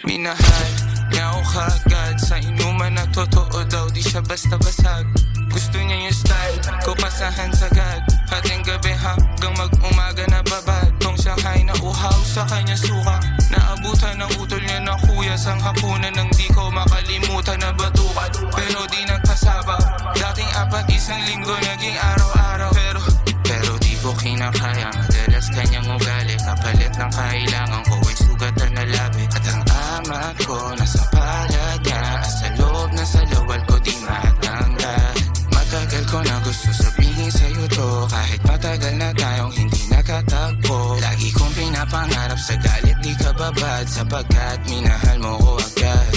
Minahal niya ako kaagad sa inuman na totoo daw, di siya basta basag. Gusto niya yung style ko, pasahan sagad. Hating gabi hanggang mag-umaga na babad. Tong Shanghai na uhaw sa kanya suka. Naabutan ng utol niya na kuya sang hapunan nang di ko makalimutan na batukan. Pero di nagkasaba, dating 4 isang linggo naging araw-araw. Pero di ko kinakaya, madalas kanyang ugali. Kapalit ng kailangan ko ay sugatan na labi. At ang amat ko nasa palad niya, sa loob na sa lawal ko di matanggal. Matagal ko na gusto sabihin sa'yo to, kahit matagal na tayong hindi nakatagpo. Lagi kong pinapangarap sa galit di ka babad, sapagkat minahal mo ko agad.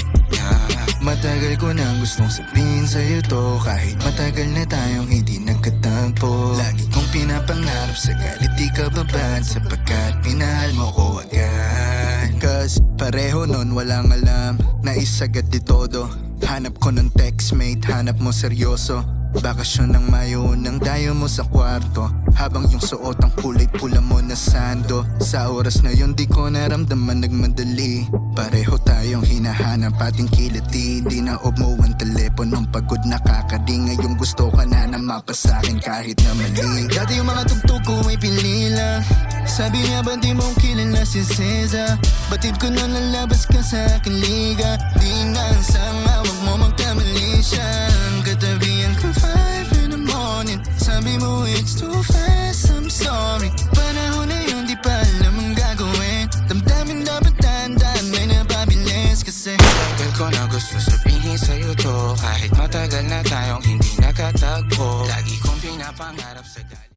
Matagal ko na gustong sabihin sa'yo to, kahit matagal na tayong hindi nagkatagpo. Lagi kong pinapangarap sa galit di ka babad, sapagkat minahal mo ko agad. Cause pareho nun walang alam, naisagad di todo. Hanap ko ng textmate, hanap mo seryoso. Bakasyon ng Mayo nang dayo mo sa kwarto, habang yung suot ang kulay pula mo na sando. Sa oras na yun di ko naramdaman nagmadali. Pareho tayong hinahanap ating kiliti. Di na off mo ang teleponong pagod nakakadi. Ngayong gusto ka na mapasakin kahit na mali. Dati yung mga tugtog ko ay pili lang. Sabi niya ba di mo kilala si Ceza? Batid ko na lalabas ka sa aking liga. Di nga ang sanga, wag mo magkamali siya. Ang katabihan ko 5 in the morning. Sabi mo it's too fast, I'm sorry. Panahon na yun di pa alam ang gagawin. Damdamin dapat dahan-dahan, may napabilis kasi Matagal ko na gusto sabihin sa'yo to, kahit matagal na tayong hindi nakatagpo. Lagi kong pinapangarap sa galit.